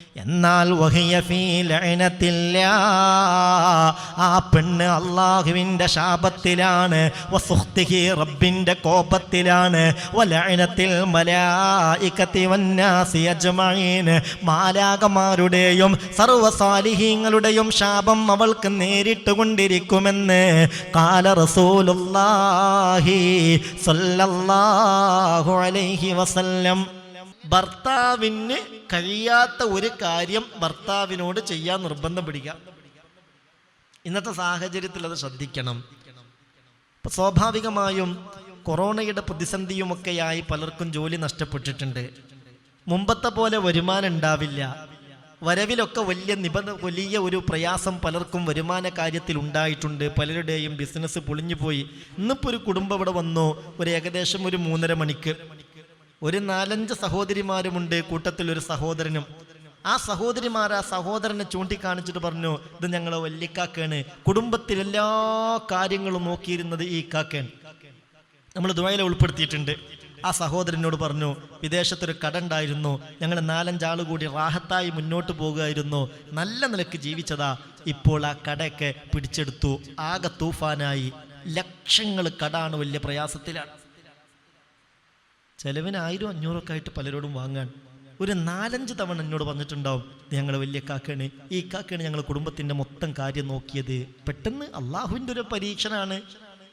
എന്നാൽ വഹിയ ഫീ ലഅനത്തില്ലാ, ആ പെണ്ണ് അല്ലാഹുവിൻ്റെ ശാപത്തിലാണ്, വസുഖ്തിഹി റബ്ബിൻ്റെ കോപത്തിലാണ്, വലഅനത്തിൽ മലായികതി വന്നാസി അജ്മഈൻ, മാലാകമാരുടെയും സർവ്വസാലിഹീങ്ങളുടെയും ശാപം അവൾക്ക് നേരിട്ടുകൊണ്ടിരിക്കുമെന്ന് ഖാല റസൂലുള്ളാഹി സ്വല്ലല്ലാഹു അലൈഹി വസല്ലം. ഭർത്താവിന് കഴിയാത്ത ഒരു കാര്യം ഭർത്താവിനോട് ചെയ്യാൻ നിർബന്ധം പിടിക്കുക. ഇന്നത്തെ സാഹചര്യത്തിൽ അത് ശ്രദ്ധിക്കണം. ഇപ്പം സ്വാഭാവികമായും കൊറോണയുടെ പ്രതിസന്ധിയുമൊക്കെയായി പലർക്കും ജോലി നഷ്ടപ്പെട്ടിട്ടുണ്ട്. മുമ്പത്തെ പോലെ വരുമാനം ഉണ്ടാവില്ല. വരവിലൊക്കെ വലിയ ഒരു പ്രയാസം പലർക്കും വരുമാന കാര്യത്തിൽ ഉണ്ടായിട്ടുണ്ട്. പലരുടെയും ബിസിനസ് പൊളിഞ്ഞു പോയി. ഇന്നിപ്പോൾ ഒരു കുടുംബം ഇവിടെ വന്നു. ഏകദേശം 3:30 മണിക്ക് 4-5 സഹോദരിമാരുമുണ്ട്, കൂട്ടത്തിൽ ഒരു സഹോദരനും. ആ സഹോദരനെ ചൂണ്ടിക്കാണിച്ചിട്ട് പറഞ്ഞു, ഇത് ഞങ്ങളെ വല്യക്കാക്കാണ്, കുടുംബത്തിൽ എല്ലാ കാര്യങ്ങളും നോക്കിയിരുന്നത് ഈ കാക്കാണ്. നമ്മൾ ദുആയിൽ ഉൾപ്പെടുത്തിയിട്ടുണ്ട്. ആ സഹോദരനോട് പറഞ്ഞു, വിദേശത്തൊരു കട ഉണ്ടായിരുന്നു, ഞങ്ങൾ 4-5 ആൾ കൂടി റാഹത്തായി മുന്നോട്ട് പോകുമായിരുന്നു, നല്ല നിലക്ക് ജീവിച്ചതാ. ഇപ്പോൾ ആ കടയൊക്കെ പിടിച്ചെടുത്തു, ആകെ തൂഫാനായി, ലക്ഷങ്ങൾ കടാണ്, വലിയ പ്രയാസത്തിലാണ്. ചെലവിന് 100-500 ആയിട്ട് പലരോടും വാങ്ങാൻ. 4-5 തവണ എന്നോട് പറഞ്ഞിട്ടുണ്ടാവും, ഞങ്ങൾ വലിയ കാക്കാണ്, ഈ കാക്കാണ് ഞങ്ങൾ കുടുംബത്തിൻ്റെ മൊത്തം കാര്യം നോക്കിയത്. പെട്ടെന്ന് അള്ളാഹുവിൻ്റെ ഒരു പരീക്ഷണമാണ്.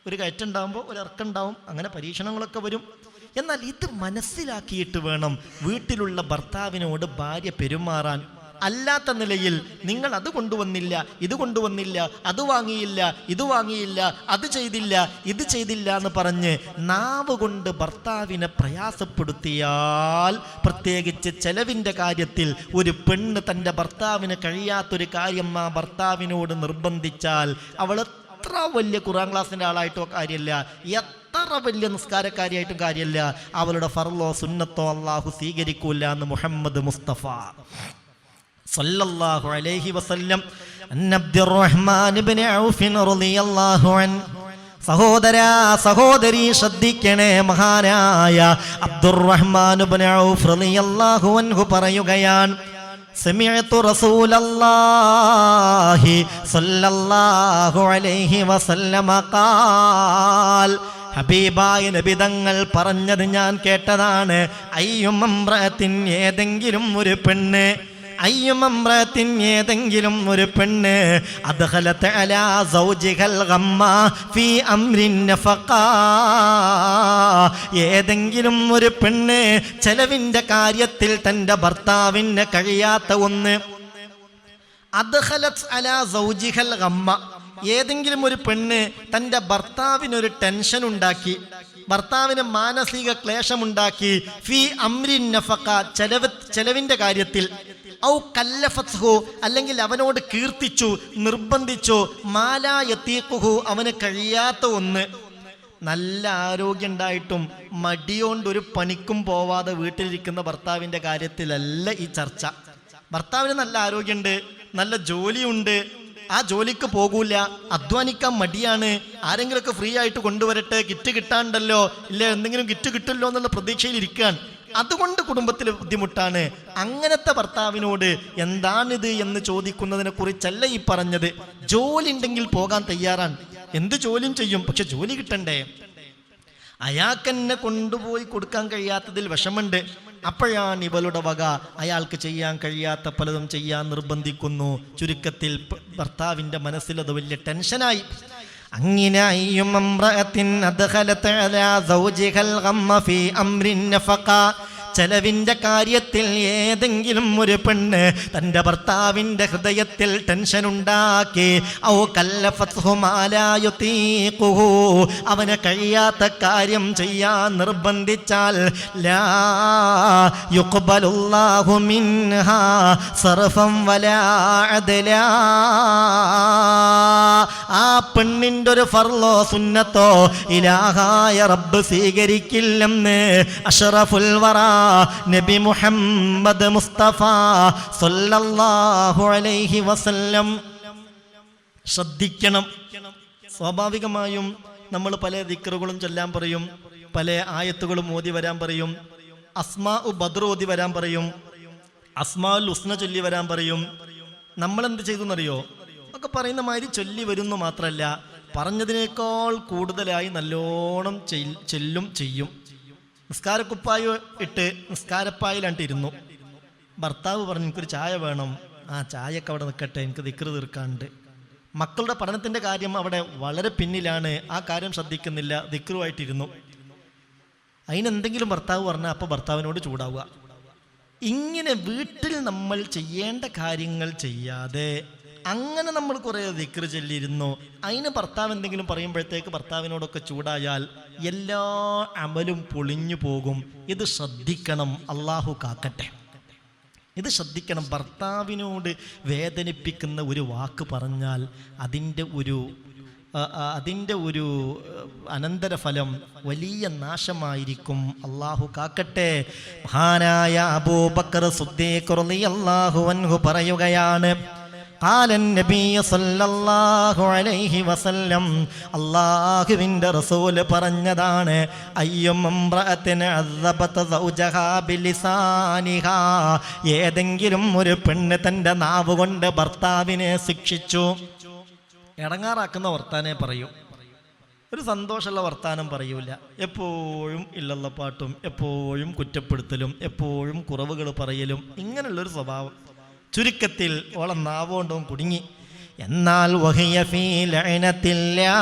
ഒരു കയറ്റുണ്ടാകുമ്പോൾ ഒരു ഇറക്കുണ്ടാവും, അങ്ങനെ പരീക്ഷണങ്ങളൊക്കെ വരും. എന്നാൽ ഇത് മനസ്സിലാക്കിയിട്ട് വേണം വീട്ടിലുള്ള ഭർത്താവിനോട് ഭാര്യ പെരുമാറാൻ. അല്ലാത്ത നിലയിൽ നിങ്ങൾ അത് കൊണ്ടുവന്നില്ല, ഇത് കൊണ്ടുവന്നില്ല, അത് വാങ്ങിയില്ല, ഇത് വാങ്ങിയില്ല, അത് ചെയ്തില്ല, ഇത് ചെയ്തില്ല എന്ന് പറഞ്ഞ് നാവ് കൊണ്ട് ഭർത്താവിനെ പ്രയാസപ്പെടുത്തിയാൽ, പ്രത്യേകിച്ച് ചെലവിൻ്റെ കാര്യത്തിൽ ഒരു പെണ്ണ് തൻ്റെ ഭർത്താവിന് കഴിയാത്തൊരു കാര്യം ആ ഭർത്താവിനോട് നിർബന്ധിച്ചാൽ, അവൾ എത്ര വലിയ ഖുർആൻ ക്ലാസിൻ്റെ ആളായിട്ടോ കാര്യമില്ല, എത്ര വലിയ നിസ്കാരക്കാരിയായിട്ടും കാര്യമില്ല, അവളുടെ ഫർളോ സുന്നത്തോ അള്ളാഹു സ്വീകരിക്കൂല എന്ന് മുഹമ്മദ് മുസ്തഫ സല്ലല്ലാഹു അലൈഹി വസല്ലം. അബ്ദുറഹ്മാൻ ഇബ്നു ഔഫ് റളിയല്ലാഹു അൻഹു. സഹോദരി ശ്രദ്ധിക്കണേ, മഹാനായ അബ്ദുറഹ്മാൻ ഇബ്നു ഔഫ് റളിയല്ലാഹു അൻഹു പറയുകയാണ്, സമിഅതു റസൂലല്ലാഹി സ്വല്ലല്ലാഹു അലൈഹി വസല്ലമ ഖാൽ, ഹബീബായ നബി തങ്ങൾ പറഞ്ഞത് ഞാൻ കേട്ടതാണ്. അയ്യുമംറഅത്തിൻ, ഏതെങ്കിലും ഒരു പെണ്ണ് അദ്ഖലത അലാ സൗജിഹൽ ഗമ്മ ഫീ അംരിൻ നഫഖ, ഏതെങ്കിലും ഒരു പെണ്ണ് ചെലവിൻ്റെ കാര്യത്തിൽ തൻ്റെ ഭർത്താവിന് കഴിയാത്ത ഒന്ന്, അദ്ഖലത് അലാ സൗജിഹൽ ഗമ്മ, ഏതെങ്കിലും ഒരു പെണ്ണ് തൻ്റെ ഭർത്താവിനൊരു ടെൻഷൻ ഉണ്ടാക്കി, ഭർത്താവിന് മാനസിക ക്ലേശമുണ്ടാക്കി, ഫീ അംരിൻ നഫഖ, ചെലവിൻ്റെ കാര്യത്തിൽ, ഔ കല്ലഫത്ഹു, അല്ലെങ്കിൽ അവനോട് കീർത്തിച്ചു, നിർബന്ധിച്ചു, മാലാ യതീഖുഹു, അവന് കഴിയാത്ത ഒന്ന്. നല്ല ആരോഗ്യം ഉണ്ടായിട്ടും മടിയോണ്ടൊരു പണിക്കും പോവാതെ വീട്ടിലിരിക്കുന്ന ഭർത്താവിൻ്റെ കാര്യത്തിലല്ല ഈ ചർച്ച. ഭർത്താവിന് നല്ല ആരോഗ്യമുണ്ട്, നല്ല ജോലിയുണ്ട്, ആ ജോലിക്ക് പോകൂല, അധ്വാനിക്കാൻ മടിയാണ്, ആരെങ്കിലുമൊക്കെ ഫ്രീ ആയിട്ട് കൊണ്ടുവരട്ടെ, കിറ്റ് കിട്ടാണ്ടല്ലോ, ഇല്ല എന്തെങ്കിലും കിറ്റ് കിട്ടുമല്ലോ എന്നുള്ള പ്രതീക്ഷയിൽ ഇരിക്കാൻ, അതുകൊണ്ട് കുടുംബത്തിൽ ബുദ്ധിമുട്ടാണ്. അങ്ങനത്തെ ഭർത്താവിനോട് എന്താണിത് എന്ന് ചോദിക്കുന്നതിനെ കുറിച്ചല്ല ഈ പറഞ്ഞത്. ജോലി ഉണ്ടെങ്കിൽ പോകാൻ തയ്യാറാണ്, എന്ത് ജോലിയും ചെയ്യും, പക്ഷെ ജോലി കിട്ടണ്ടേ. അയാൾക്കെന്നെ കൊണ്ടുപോയി കൊടുക്കാൻ കഴിയാത്തതിൽ വിഷമുണ്ട്. അപ്പോഴാണ് ഇവളുടെ വക അയാൾക്ക് ചെയ്യാൻ കഴിയാത്ത പലതും ചെയ്യാൻ നിർബന്ധിക്കുന്നു. ചുരുക്കത്തിൽ ഭർത്താവിൻ്റെ മനസ്സിലത് വലിയ ടെൻഷനായി. അങ്ങനെ അയ്യുമംറഅത്തിൻ അദ്ഖലത അലാ സൗജിഹൽ ഗമ്മ ഫീ അംരിൻ നഫഖ, ചെലവിൻ്റെ കാര്യത്തിൽ ഏതെങ്കിലും ഒരു പെണ്ണ് തൻ്റെ ഭർത്താവിൻ്റെ ഹൃദയത്തിൽ ടെൻഷൻ ഉണ്ടാക്കി, ഔ കല്ലഫത്ഹു മാ ലാ യുതീഖുഹു, അവന് കഴിയാത്ത കാര്യം ചെയ്യാൻ നിർബന്ധിച്ചാൽ, ലാ യുഖ്ബലുല്ലാഹു മിൻഹാ സർഫൻ വലാ അദ്ലാ, ആ പെണ്ണിൻ്റെ ഒരു ഫർളോ സുന്നത്തോ ഇലാഹായ റബ്ബ് സ്വീകരിക്കില്ലെന്ന് അഷ്റഫുൽ വറാ നബി മുഹമ്മദ് മുസ്തഫ സല്ലല്ലാഹു അലൈഹി വസല്ലം. ശ്രദ്ധിക്കണം. സ്വാഭാവികമായും നമ്മൾ പല ദിക്റുകളും ചൊല്ലാൻ പറയും, പല ആയത്തുകളും ഓതി വരാൻ പറയും, അസ്മാഉ ബദ്ർ ഓതി വരാൻ പറയും. അസ്മാഉൽ ഹുസ്ന ചൊല്ലി വരാൻ പറയും. നമ്മളെന്ത് ചെയ്തെന്നറിയോ? ഒക്കെ പറയുന്ന മാതിരി ചൊല്ലി വരുന്നു മാത്രമല്ല, പറഞ്ഞതിനേക്കാൾ കൂടുതലായി നല്ലോണം ചെല്ലും ചെയ്യും. നിസ്കാരക്കുപ്പായ ഇട്ട് നിസ്കാരപ്പായിലാണ്ട് ഇരുന്നു. ഭർത്താവ് പറഞ്ഞു എനിക്കൊരു ചായ വേണം. ആ ചായയൊക്കെ അവിടെ നിൽക്കട്ടെ, എനിക്ക് ദിക്ർ തീർക്കാണ്ട്. മക്കളുടെ പഠനത്തിൻ്റെ കാര്യം അവിടെ വളരെ പിന്നിലാണ്, ആ കാര്യം ശ്രദ്ധിക്കുന്നില്ല, ദിക്റുമായിട്ടിരുന്നു. അതിനെന്തെങ്കിലും ഭർത്താവ് പറഞ്ഞാൽ അപ്പോൾ ഭർത്താവിനോട് ചൂടാവുക. ഇങ്ങനെ വീട്ടിൽ നമ്മൾ ചെയ്യേണ്ട കാര്യങ്ങൾ ചെയ്യാതെ അങ്ങനെ നമ്മൾ കുറേ ദിക്ർ ചൊല്ലിയിരുന്നു, അതിന് ഭർത്താവ് എന്തെങ്കിലും പറയുമ്പോഴത്തേക്ക് ഭർത്താവിനോടൊക്കെ ചൂടായാൽ എല്ലാ അമലും പൊളിഞ്ഞു പോകും. ഇത് ശ്രദ്ധിക്കണം, അള്ളാഹു കാക്കട്ടെ. ഇത് ശ്രദ്ധിക്കണം. ഭർത്താവിനോട് വേദനിപ്പിക്കുന്ന ഒരു വാക്ക് പറഞ്ഞാൽ അതിൻ്റെ ഒരു അനന്തരഫലം വലിയ നാശമായിരിക്കും. അള്ളാഹു കാക്കട്ടെ. മഹാനായ അബൂബക്കർ സിദ്ദീഖ് റളിയല്ലാഹു അൻഹു പറയുകയാണ്, ഖാലൻ നബിയ്യ സല്ലല്ലാഹു അലൈഹി വസല്ലം, അല്ലാഹുവിൻ്റെ റസൂൽ പറഞ്ഞതാണ്, അയ്യും ഇംറഅത്തിൻ അസ്സബത സൗജഹാ ബിലിസാനിഹാ, ഏതെങ്കിലും ഒരു പെണ്ണ് തൻ്റെ നാവ് കൊണ്ട് ഭർത്താവിനെ ശിക്ഷിച്ചു. ഇടങ്ങാറാക്കുന്ന വർത്താനേ പറയൂ, ഒരു സന്തോഷമുള്ള വർത്താനം പറയൂല. എപ്പോഴും ഇല്ലല്ല പാട്ടും, എപ്പോഴും കുറ്റപ്പെടുത്തലും, എപ്പോഴും കുറവുകൾ പറയലും, ഇങ്ങനെയുള്ളൊരു സ്വഭാവം. ചുരുക്കത്തിൽ ഓളം നാവോണ്ടും കുടുങ്ങി. എന്നാൽ വഹിയ ഫീ ലഅനത്തില്ലാ,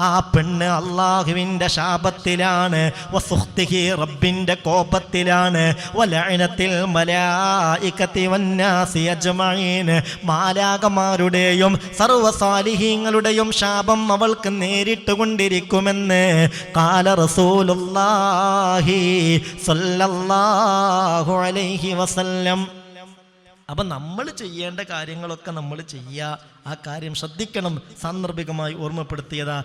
ആ പെണ്ണ് അല്ലാഹുവിൻ്റെ ശാപത്തിലാണ്, വസുഖ്തിഹി റബ്ബിൻ്റെ കോപത്തിലാണ്, വലഅനത്തിൽ മലായികതി വന്നാസി അജ്മഈൻ, മാലാകമാരുടെയും സർവ്വസാലിഹീങ്ങളുടെയും ശാപം അവൾക്ക് നേരിട്ട് കൊണ്ടിരിക്കുമെന്ന് ഖാല റസൂലുള്ളാഹി സ്വല്ലല്ലാഹു അലൈഹി വസല്ലം. അപ്പം നമ്മൾ ചെയ്യേണ്ട കാര്യങ്ങളൊക്കെ നമ്മൾ ചെയ്യുക, ആ കാര്യം ശ്രദ്ധിക്കണം. സാന്ദർഭികമായി ഓർമ്മപ്പെടുത്തിയതാ.